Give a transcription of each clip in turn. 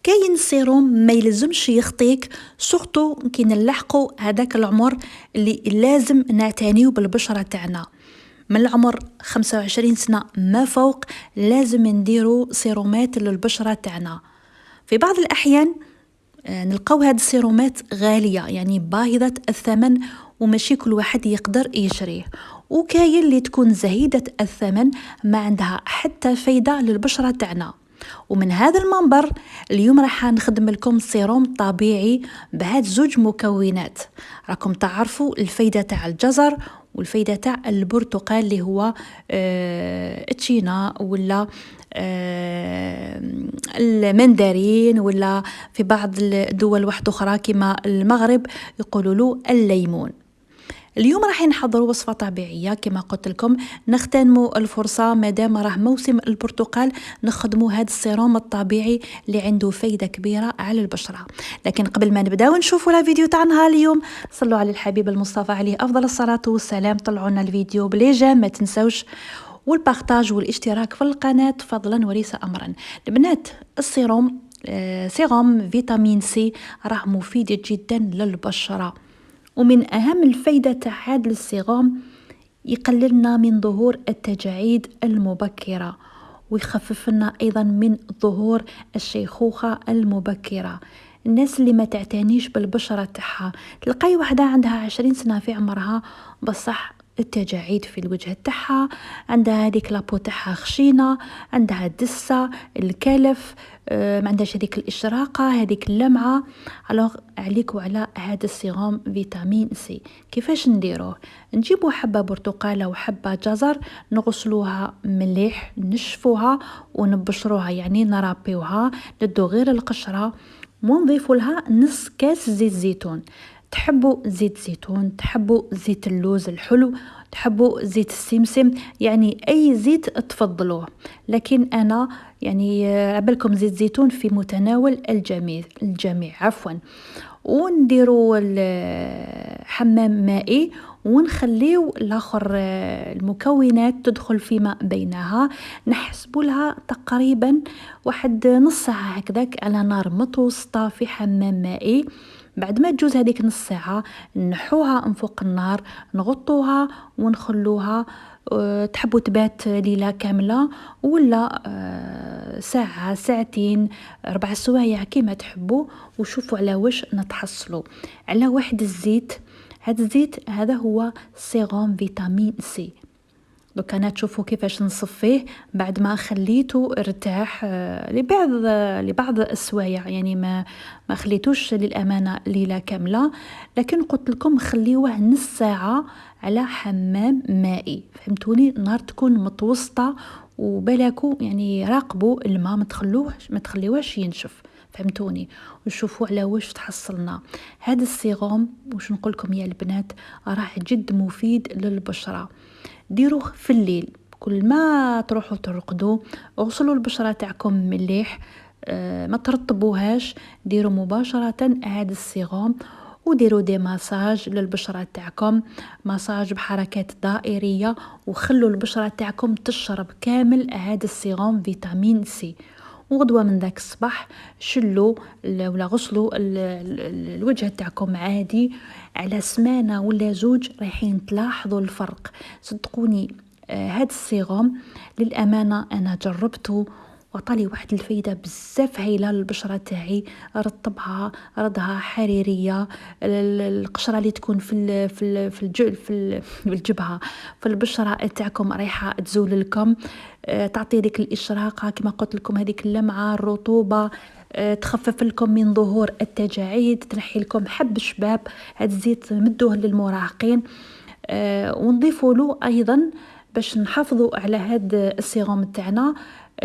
كاين سيروم ما يلزمش يخطيك، سورتو كي نلحقوا هذاك العمر اللي لازم نعتنيو بالبشرة تاعنا. من العمر 25 سنة ما فوق لازم نديرو سيرومات للبشرة تاعنا. في بعض الأحيان نلقاو هاد السيرومات غالية، يعني باهظة الثمن، وماشي كل واحد يقدر يشريه. وكاين اللي تكون زهيدة الثمن ما عندها حتى فايدة للبشرة تاعنا. ومن هذا المنبر اليوم راح نخدم لكم سيروم طبيعي بهاد زوج مكونات. راكم تعرفوا الفايدة تاع الجزر والفايدة تاع البرتقال اللي هو التشينا ولا المندرين، ولا في بعض الدول واحدة أخرى كما المغرب يقولوا له الليمون. اليوم راح نحضروا وصفة طبيعية كما قلت لكم، نغتنموا الفرصة مادام راه موسم البرتقال، نخدموا هذا السيروم الطبيعي اللي عنده فايدة كبيرة على البشرة. لكن قبل ما نبداو نشوفوا لا فيديو تاع نهار اليوم، صلوا على الحبيب المصطفى عليه أفضل الصلاة والسلام. طلعوا لنا الفيديو بلي جيم، ما تنسوش والبارتاج والاشتراك في القناة فضلا وليس أمرا. البنات، السيروم سيروم فيتامين سي راه مفيد جدا للبشرة، ومن أهم الفايدة تاع هذا السيروم يقللنا من ظهور التجاعيد المبكرة، ويخفف لنا أيضا من ظهور الشيخوخة المبكرة. الناس اللي ما تعتنيش بالبشرة تاعها، تلقاي واحدة عندها 20 سنة في عمرها بصح التجاعيد في الوجه تاعها، عندها هذيك لابو تاعها خشينة، عندها دسة الكلف، ما عندهاش هذيك الإشراقة، هذيك اللمعة. الوغ عليك وعلى هذا السيروم فيتامين سي. كيفاش نديروه؟ نجيبوا حبة برتقالة وحبة جزر، نغسلوها مليح، نشفوها ونبشروها، يعني نرابيوها ندو غير القشرة، ونضيفوا لها نص كاس زيت زيتون. تحبوا زيت زيتون، تحبوا زيت اللوز الحلو، تحبوا زيت السمسم، يعني أي زيت تفضلوه. لكن أنا يعني عبالكم زيت زيتون في متناول الجميع عفوا. ونديروا حمام مائي، ونخليو الاخر المكونات تدخل فيما بينها. نحسبوا لها تقريبا واحد نص ساعة هكذاك على نار متوسطة في حمام مائي. بعد ما تجوز هذيك نص ساعة نحوها من فوق النار، نغطوها ونخلوها. تحبوا تبات ليلة كاملة ولا ساعة، ساعتين، 4 سوايع كما تحبوا. وشوفوا على واش نتحصلوا، على واحد الزيت. هذا الزيت هذا هو سيروم فيتامين سي. دوك انا تشوفوا كيفاش نصفيه بعد ما خليته ارتاح لبعض السوايع، يعني ما خليتوش للامانه ليله كامله، لكن قلت لكم خليوه نص ساعه على حمام مائي. فهمتوني؟ النار تكون متوسطه، وبلاكو يعني راقبوا الماء، ما تخليوهش ينشف. فهمتوني؟ وشوفوا على واش تحصلنا. هذا السيروم واش نقول لكم يا البنات، راه جد مفيد للبشره. ديروه في الليل، كل ما تروحوا ترقدوا اغسلوا البشرة تاعكم مليح، ما ترطبوهاش. ديروا مباشرة هذا السيروم، وديروا دي مساج للبشرة تاعكم، مساج بحركات دائرية، وخلوا البشرة تاعكم تشرب كامل هذا السيروم فيتامين سي. وغدوة من ذاك الصباح شلوا ولا غسلوا الوجه تاعكم عادي. على سمانة ولا زوج رايحين تلاحظوا الفرق، صدقوني. هاد السيروم للأمانة أنا جربته وعطالي واحد الفايدة بزاف هايلة للبشرة تاعي. رطبها، ردها حريرية. القشرة اللي تكون في الجبهة، في البشرة تاعكم رايحة تزول لكم. تعطي ديك الإشراقة كما قلت لكم، هذيك اللمعة، الرطوبة، تخفف لكم من ظهور التجاعيد، تنحي لكم حب الشباب. هذا الزيت مدوه للمراهقين. ونضيفوا له ايضا باش نحافظوا على هذا السيروم تاعنا،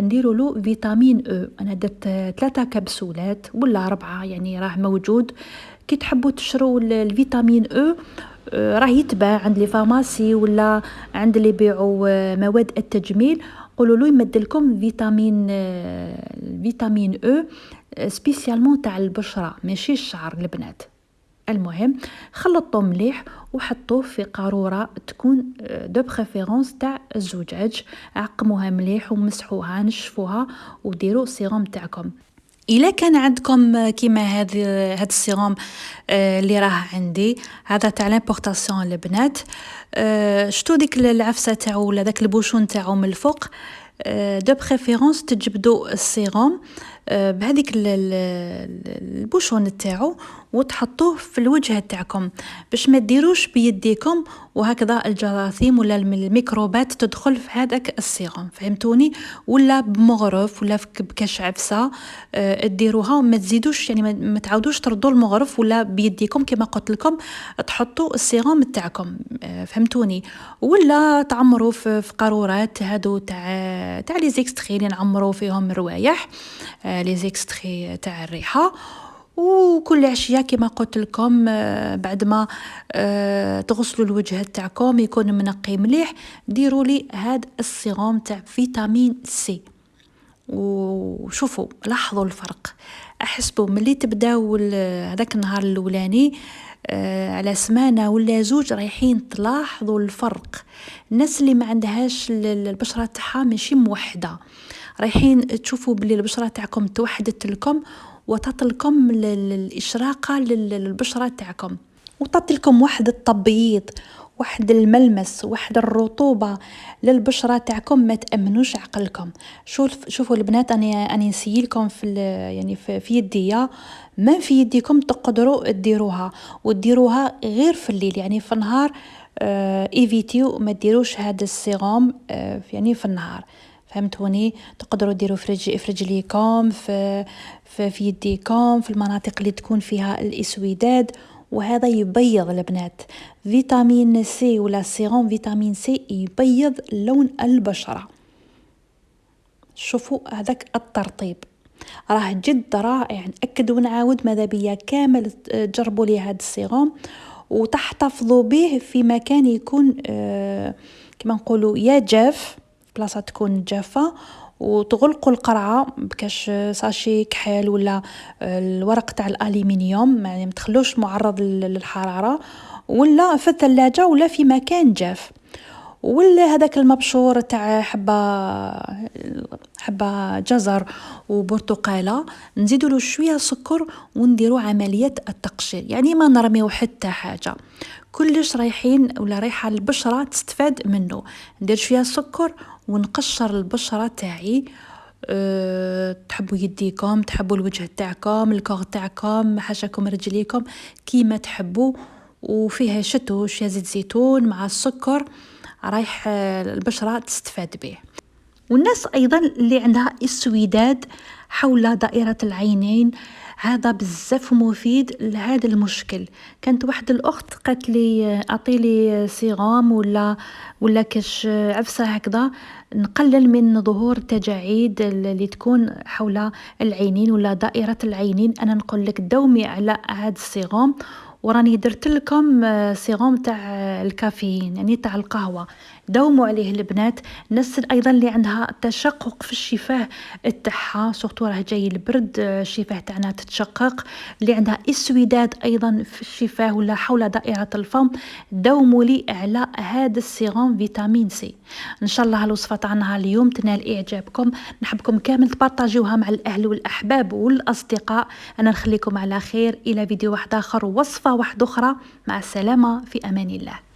نديروا له فيتامين او. انا درت 3 كبسولات ولا 4، يعني راه موجود. كي تحبوا تشروا الفيتامين او راه يتباع عند لي فارماسي ولا عند اللي يبيعوا مواد التجميل. قولوا له يمد لكم فيتامين او سبيسيالمون تاع البشره، ماشي الشعر البنات. المهم خلطوه مليح وحطوه في قارورة تكون دو بريفيرونس تاع الزجاج. عقموها مليح ومسحوها، نشفوها، وديروا السيروم تاعكم. إلا كان عندكم كيما هاد السيروم اللي راه عندي، هذا تاع لامبورطاسيون البنات، شتو ديك العفسة تاعو ولا داك البوشون تاعو من الفوق، دو بريفيرونس تجبدو السيروم بهذيك البوشون تاعو وتحطوه في الوجه تاعكم باش ما ديروش بيديكم وهكذا الجراثيم ولا الميكروبات تدخل في هذاك السيروم، فهمتوني؟ ولا بمغرف ولا بكاش عفسه ديروها وما تزيدوش، يعني ما تعاودوش تردوا المغرف ولا بيديكم كما قلت لكم تحطوا السيروم تاعكم، فهمتوني؟ ولا تعمروا في قارورات هادو تاع لي زيكستري اللي نعمروا فيهم روايح، لي زيكستري تاع الريحه. وكل عشيه كما قلت لكم بعد ما تغسلوا الوجه تاعكم يكون منقي مليح، ديروا لي هاد السيروم تاع فيتامين سي. وشوفوا لاحظوا الفرق، احسبوا ملي تبداو هذاك النهار الاولاني على سمانه ولا زوج رايحين تلاحظوا الفرق. الناس اللي ما عندهاش البشره تاعها ماشي موحده رايحين تشوفوا بلي البشره تاعكم توحدت لكم وتعطلكم الاشراقه للبشره تاعكم وتعطيلكم واحد التبييض، واحد الملمس، واحد الرطوبه للبشره تاعكم، ما تامنوش عقلكم. شوفوا البنات، اني نسيلكم يعني في يديا، ما في يديكم تقدروا ديروها وديروها غير في الليل، يعني في النهار ايفيتيو ما ديروش هذا السيروم يعني في النهار، فهمتوني؟ تقدروا ديروا في رجليكم، في يديكم، في المناطق اللي تكون فيها الاسوداد، وهذا يبيض البنات. فيتامين سي ولا سيروم فيتامين سي يبيض لون البشرة. شوفوا هذاك الترطيب راه جد رائع، نأكد ونعاود ماذا بيا كامل تجربوا لي هذا السيروم وتحتفظوا به في مكان يكون كما نقولوا يا جاف، بلاصه تكون جافه، وتغلقوا القرعه بكاش ساشي كحل ولا الورق تاع الالومنيوم، يعني ما تخلوش معرض للحراره، ولا في الثلاجه ولا في مكان جاف. ولا هذاك المبشور تاع حبه جزر وبرتقاله نزيدوا له شويه سكر ونديروا عمليه التقشير، يعني ما نرميو حتى حاجه، كلش رايحين ولا رايحه البشره تستفاد منه. ندير شويه سكر ونقشر البشره تاعي. تحبوا يديكم، تحبوا الوجه تاعكم، الكوغ تاعكم، حاشاكم رجليكم كيما تحبوا، وفيها شتو شويه زيت زيتون مع السكر، رايح البشره تستفاد به. والناس ايضا اللي عندها اسوداد حول دائره العينين، هذا بزاف مفيد لهذا المشكل. كانت واحد الاخت قالت لي اعطيلي سيروم ولا كاش عفسه هكذا نقلل من ظهور التجاعيد اللي تكون حول العينين ولا دائره العينين. انا نقول لك دومي على هذا السيروم، وراني درت لكم سيروم تاع الكافيين يعني تاع القهوه، داوموا عليه البنات. الناس ايضا اللي عندها تشقق في الشفاه تاعها، سورتو راه جاي البرد، الشفاه تاعنا تتشقق، اللي عندها اسوداد ايضا في الشفاه ولا حول دائره الفم، داوموا لي على هذا السيروم فيتامين سي. ان شاء الله الوصفه تاعنا اليوم تنال اعجابكم، نحبكم كامل تبارطاجيوها مع الاهل والاحباب والاصدقاء. انا نخليكم على خير، الى فيديو واحد اخر، وصفه واحده اخرى، مع السلامه، في امان الله.